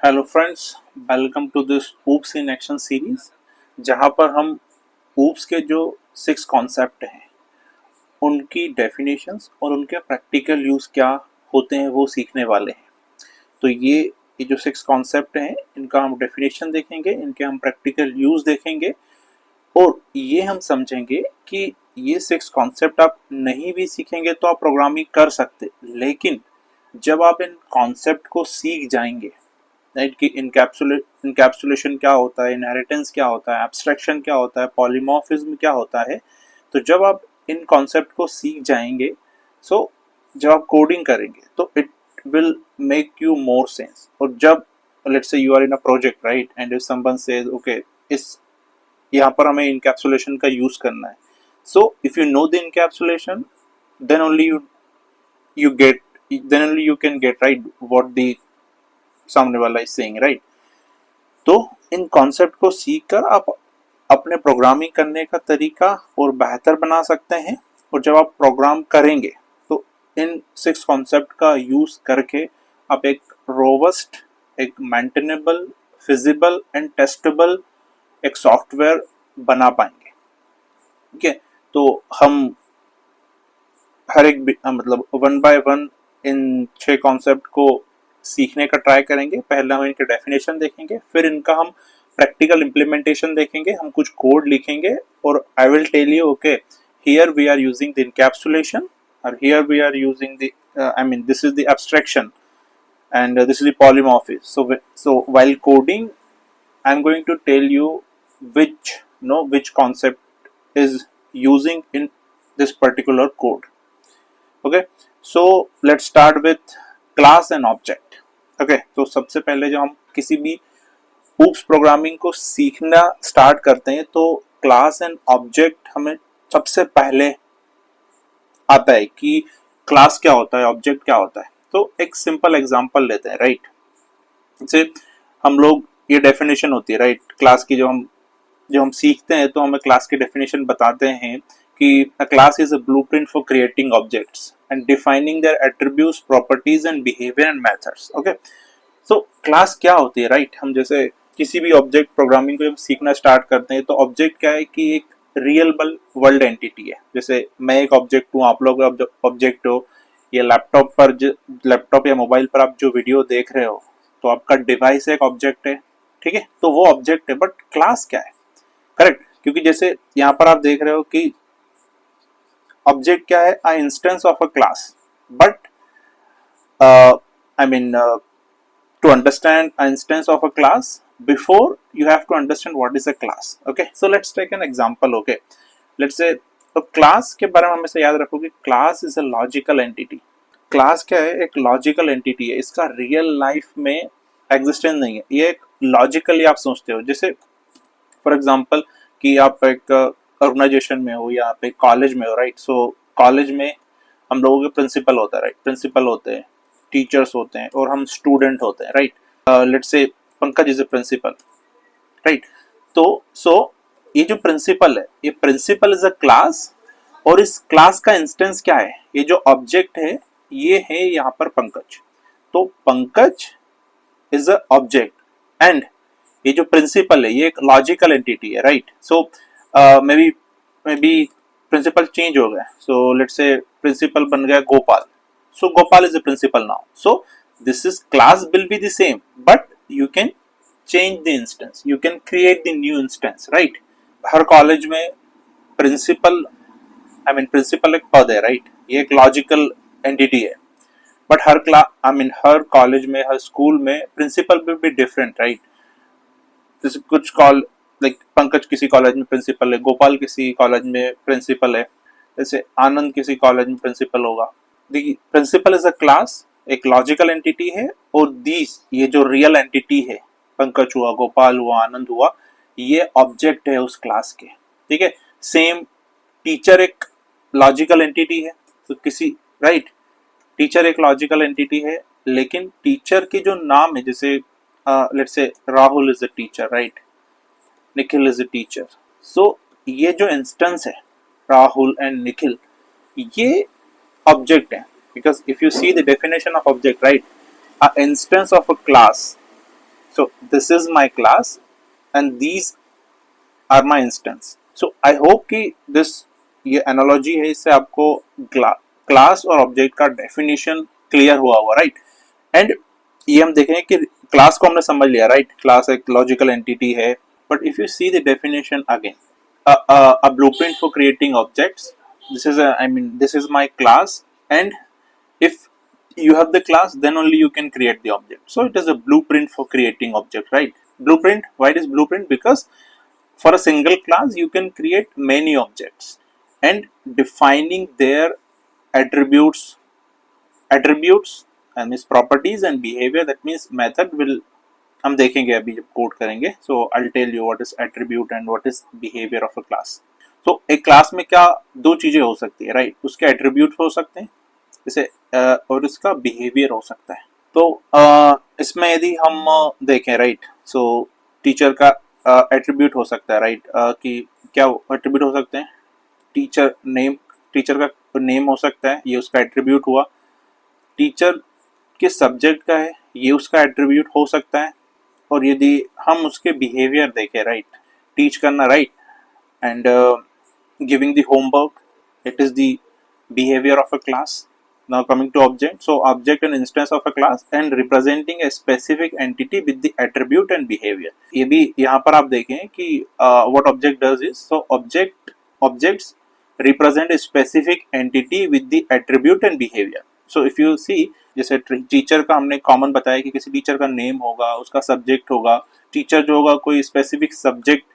Hello friends, welcome to this OOPs in action series, जहां पर हम ऊप्स के जो 6 कॉन्सेप्ट हैं उनकी डेफिनेशंस और उनके प्रैक्टिकल यूज क्या होते हैं वो सीखने वाले हैं। तो ये जो 6 कॉन्सेप्ट हैं इनका हम डेफिनेशन देखेंगे, इनके हम प्रैक्टिकल यूज देखेंगे और ये हम समझेंगे कि ये 6 कॉन्सेप्ट आप नहीं भी सीखेंगे तो आप प्रोग्रामिंग कर सकते, लेकिन जब आप इन कॉन्सेप्ट को सीख जाएंगे, राइट, कि इनकैप्सुलेशन क्या होता है, इनहेरिटेंस क्या होता है, एब्स्ट्रैक्शन क्या होता है, पॉलीमॉर्फिज्म क्या होता है। तो जब आप इन कॉन्सेप्ट को सीख जाएंगे, सो जब आप कोडिंग करेंगे तो it will make you more sense. और जब let's say you are in a project, right, and if someone says okay, इस यहाँ पर हमें इनकैप्सुलेशन का यूज करना है, so if you know the encapsulation, then only you get then only you can get right what the सामने वाला is saying, right. तो इन कॉन्सेप्ट को सीखकर आप अपने प्रोग्रामिंग करने का तरीका और बेहतर बना सकते हैं। और जब आप प्रोग्राम करेंगे तो इन 6 कॉन्सेप्ट का यूज करके आप एक रोबस्ट, एक मेंटेनेबल, फिजिबल एंड टेस्टेबल एक सॉफ्टवेयर बना पाएंगे। ठीक है, तो हम हर एक मतलब one by one in 6 concept को सीखने का ट्राई करेंगे। पहले हम इनके डेफिनेशन देखेंगे, फिर इनका हम प्रैक्टिकल इम्प्लीमेंटेशन देखेंगे, हम कुछ कोड लिखेंगे और I will tell you okay, here we are using the encapsulation और here we are using the I mean this is the abstraction and this is the polymorphism. So while coding I'm going to tell you which concept is using in this particular code. Okay, so let's start with class and object. Okay, तो सबसे पहले जब हम किसी भी oops programming को सीखना start करते हैं तो क्लास एंड ऑब्जेक्ट हमें सबसे पहले आता है कि क्लास क्या होता है, ऑब्जेक्ट क्या होता है। तो एक सिंपल एग्जांपल लेते हैं, राइट। जैसे हम लोग ये डेफिनेशन होती है, राइट, क्लास की जो हम सीखते हैं तो हमें क्लास की डेफिनेशन बताते हैं कि a class is a blueprint for creating objects and defining their attributes, properties and behavior and methods. Okay, so class क्या होती है, राइट। हम जैसे किसी भी ऑब्जेक्ट प्रोग्रामिंग को जब सीखना स्टार्ट करते हैं तो ऑब्जेक्ट क्या है कि एक रियल वर्ल्ड एंटिटी है। जैसे मैं एक ऑब्जेक्ट हूँ, आप लोग ऑब्जेक्ट हो, ये लैपटॉप या मोबाइल पर आप जो वीडियो देख रहे हो तो आपका डिवाइस एक ऑब्जेक्ट है। ठीक है, तो वो ऑब्जेक्ट है, बट क्लास क्या है, करेक्ट। क्योंकि जैसे यहाँ पर आप देख रहे हो कि ऑब्जेक्ट क्या है, a instance of a class, but I mean to understand an instance of a class, before you have to understand what is a class. Okay, so let's take an example. Okay, let's say तो class के बारे में हमेशा याद रखो कि class is a logical entity. Class क्या है, एक लॉजिकल एंटिटी है, इसका रियल लाइफ में एग्जिस्टेंस नहीं है, ये एक लॉजिकली आप सोचते हो। जैसे फॉर एग्जांपल कि आप एक ऑर्गेनाइजेशन में हो या आप एक कॉलेज में हो, राइट। सो कॉलेज में हम लोगों के प्रिंसिपल होता है, राइट, प्रिंसिपल होते हैं, टीचर्स होते हैं और हम स्टूडेंट होते हैं, right. Let's say Pankaj is a principal, right. तो ये जो प्रिंसिपल है, ये प्रिंसिपल इज अ क्लास और इस क्लास का इंस्टेंस क्या है, ये जो ऑब्जेक्ट है ये है यहाँ पर पंकज। तो Pankaj is a object and ये जो प्रिंसिपल है ये एक लॉजिकल एंटिटी है, right. So may be principal change हो गया, सो लेट्स से प्रिंसिपल बन गया Gopal, so Gopal is the principal now. So this is class will be the same, but you can change the instance, you can create the new instance, right। हर college में principal principal एक पद है, right, ये एक logical entity है, but हर college में, हर स्कूल में principal will be different, right. जैसे कुछ लाइक पंकज किसी कॉलेज में प्रिंसिपल है, गोपाल किसी कॉलेज में प्रिंसिपल है, जैसे आनंद किसी कॉलेज में प्रिंसिपल होगा। The principal is a class, एक लॉजिकल एंटिटी है, और ये जो रियल एंटिटी है, पंकज हुआ, गोपाल हुआ, आनंद हुआ, ये ऑब्जेक्ट है उस क्लास के। ठीक है, सेम टीचर एक लॉजिकल एंटिटी है, तो राइट, टीचर एक लॉजिकल एंटिटी है, लेकिन टीचर के जो नाम है, जैसे let's say Rahul is a teacher, right, Nikhil is a teacher. So ये जो इंस्टेंस है राहुल एंड निखिल, ये object है, because if you see the definition of object, right, a instance of a class So this is my class and these are my instance. So I hope कि this ये analogy है, इससे आपको class और object का definition clear हुआ होगा, right. And ये हम देखेंगे कि क्लास को हमने समझ लिया, राइट. क्लास एक लॉजिकल एंटिटी है. But if you see the definition again, a blueprint for creating objects. This is my class, and if you have the class, then only you can create the object. So it is a blueprint for creating object, right? Blueprint. Why it is blueprint? Because for a single class you can create many objects, and defining their attributes and its properties and behavior, that means method will हम देखेंगे अभी जब code करेंगे. So I will tell you what is attribute and what is behaviour of a class. तो एक class में क्या दो चीजें हो सकती है, राइट. उसके एट्रीब्यूट हो सकते हैं जैसे और उसका बिहेवियर हो सकता है. तो इसमें यदि हम देखें, राइट, सो टीचर का एट्रीब्यूट हो सकता है, राइट, कि क्या एट्रीब्यूट हो सकते हैं. टीचर का नेम हो सकता है, ये उसका एट्रीब्यूट हुआ. टीचर किस सब्जेक्ट का है, ये उसका एट्रीब्यूट हो सकता है. और यदि हम उसके बिहेवियर देखें, राइट, टीच करना, right, and giving the homework, it is the behaviour of a class. Now coming to object. So object and instance of a class and representing a specific entity with the attribute and behaviour. ये भी यहाँ पर आप देखें कि what object does is, so objects represent a specific entity with the attribute and behavior. So if you see, जैसे teacher का हमने कॉमन बताया कि किसी टीचर का नेम होगा, उसका सब्जेक्ट होगा. टीचर जो होगा कोई स्पेसिफिक सब्जेक्ट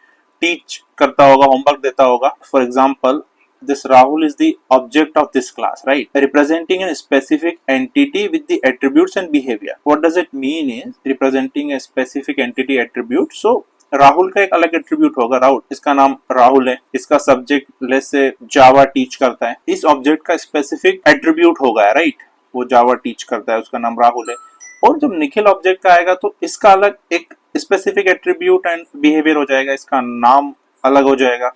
टीच करता होगा, होमवर्क देता होगा. For example, this Rahul is the object of this class, right, representing a specific entity with the attributes and behavior. What does it mean is representing a specific entity attribute. So Rahul का एक अलग attribute होगा. राहुल, इसका नाम राहुल है, इसका subject let's say Java teach करता है. इस ऑब्जेक्ट का स्पेसिफिक एट्रीब्यूट होगा, राइट, वो जावा टीच करता है, उसका नाम राहुल है. और जब निखिल ऑब्जेक्ट का आएगा तो इसका अलग एक स्पेसिफिक एट्रीब्यूट एंड बिहेवियर हो जाएगा, इसका नाम अलग हो जाएगा.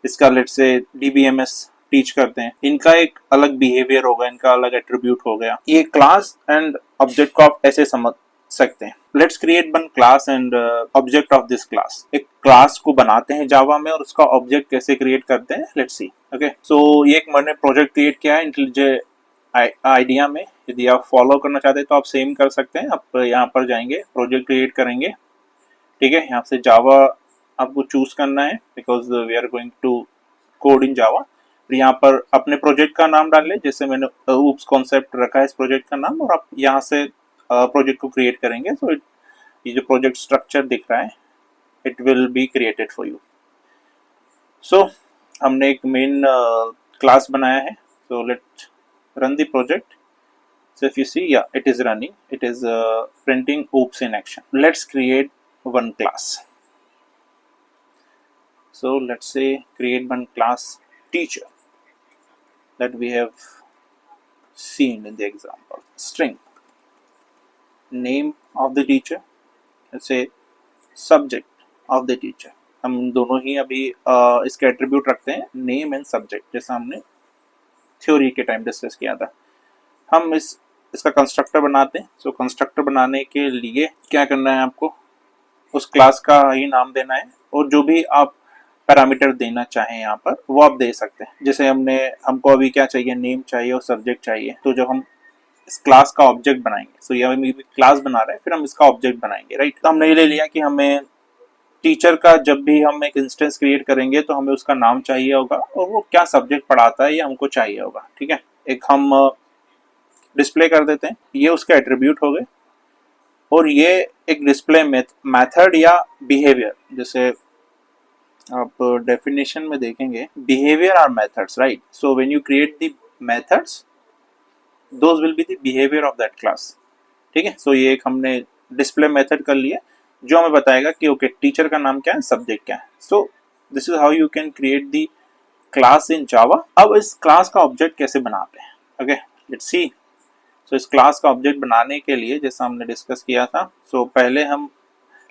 इसका लेट्स से डीबीएमएस टीच करते हैं, इनका एक अलग बिहेवियर होगा, इनका अलग एट्रीब्यूट हो गया. ये क्लास एंड ऑब्जेक्ट को आप ऐसे समझ सकते हैं. Let's create one class and object of this class. एक क्लास को बनाते हैं जावा में और उसका ऑब्जेक्ट कैसे क्रिएट करते हैं, लेट्स सी. ओके, सो ये एक मैंने प्रोजेक्ट क्रिएट किया है इंटेलिजेंट आइडिया में. यदि आप फॉलो करना चाहते हैं तो आप सेम कर सकते हैं. आप यहाँ पर जाएंगे, प्रोजेक्ट क्रिएट करेंगे, ठीक है. यहाँ से जावा आपको चूज करना है because we are going to code in Java. यहाँ पर अपने प्रोजेक्ट का नाम डाल ले, जैसे मैंने ऊप्स कॉन्सेप्ट रखा है इस प्रोजेक्ट का नाम, और आप यहाँ से प्रोजेक्ट को क्रिएट करेंगे. सो ये जो प्रोजेक्ट स्ट्रक्चर दिख रहा है, it will be created for you. So हमने एक मेन क्लास बनाया है. So let's run the project. So if you see, yeah, it is running. It is printing oops in action. Let's create one class. So let's say create one class teacher that we have seen in the example. String name of the teacher. Let's say subject of the teacher. हम दोनों ही अभी इसके attribute रखते हैं, name and subject, जैसा हमने theory के time discuss किया था. हम इसका कंस्ट्रक्टर बनाते हैं. सो कंस्ट्रक्टर बनाने के लिए क्या करना है, आपको उस क्लास का ही नाम देना है, और जो भी आप पैरामीटर देना चाहें यहाँ पर वो आप दे सकते हैं. जैसे हमको अभी क्या चाहिए, नेम चाहिए और सब्जेक्ट चाहिए. तो जब हम इस क्लास का ऑब्जेक्ट बनाएंगे, सो ये हम क्लास बना रहे हैं, फिर हम इसका ऑब्जेक्ट बनाएंगे, राइट. तो हमने ये ले लिया कि हमें टीचर का जब भी हम एक इंस्टेंस क्रिएट करेंगे तो हमें उसका नाम चाहिए होगा और वो क्या सब्जेक्ट पढ़ाता है ये हमको चाहिए होगा, ठीक है. एक हम डिस्प्ले कर देते हैं, ये उसके एट्रीब्यूट हो गए. और ये एक डिस्प्ले मेथड या बिहेवियर, जैसे आप डेफिनेशन में देखेंगे, behaviour are methods, right. So when you create the methods, those will be the behaviour of that class, ठीक है. सो ये एक हमने डिस्प्ले मेथड कर लिया जो हमें बताएगा कि ओके टीचर का नाम क्या है, सब्जेक्ट क्या है. So this is how you can create the class in Java. अब इस क्लास का ऑब्जेक्ट कैसे बनाते हैं, ओके, लेट्स सी. सो इस क्लास का ऑब्जेक्ट बनाने के लिए जैसा हमने डिस्कस किया था, सो पहले हम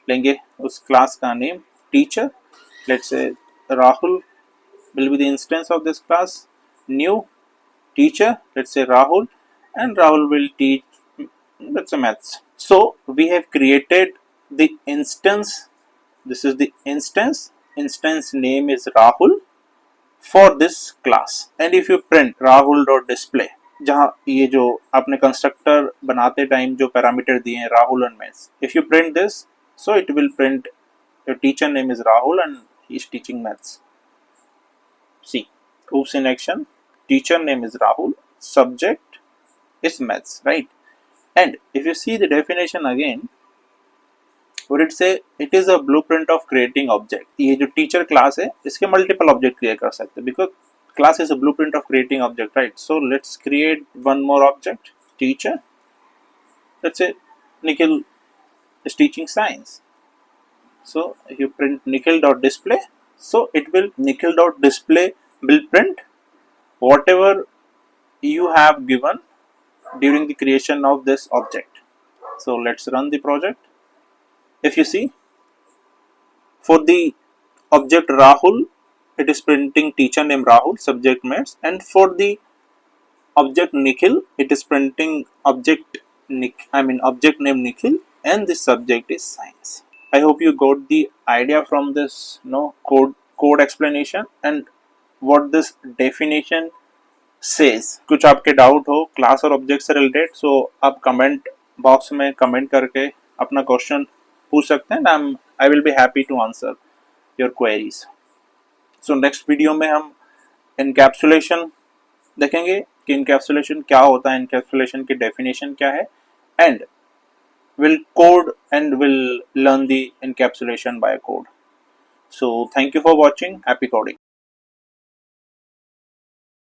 लेंगे उस क्लास का name teacher. Let's say Rahul will be the instance of this class. New teacher, let's say Rahul, and Rahul will teach, let's say, maths. So we have created the instance, this is the instance name is Rahul for this class. And if you print rahul.display, जहाँ ये जो आपने constructor बनाते time जो parameter दिए हैं Rahul and maths, if you print this, so it will print your teacher name is Rahul and he is teaching maths. See, oops in action, teacher name is Rahul, subject is maths, right? And if you see the definition again, what it say, it is a blueprint of creating object. ये जो teacher class है इसके multiple object create कर सकते हैं because class is a blueprint of creating object, right? So let's create one more object, teacher. Let's say Nikhil is teaching science. So if you print Nikhil.display, so it will Nikhil.display will print whatever you have given during the creation of this object. So let's run the project. If you see, for the object Rahul, it is printing teacher name Rahul, subject maths, and for the object Nikhil, it is printing object name Nikhil, and the subject is science. I hope you got the idea from this code explanation and what this definition says. कुछ आपके doubt हो class और object से related, सो आप comment box में comment करके अपना question पूछ सकते हैं. I will be happy to answer your queries. So next video में हम इनकैप्सुलेशन देखेंगे कि इनकैप्सुलेशन क्या होता है, इनकैप्सुलेशन की डेफिनेशन क्या है, and will code and will learn the encapsulation bye code. So thank you for watching. Happy coding.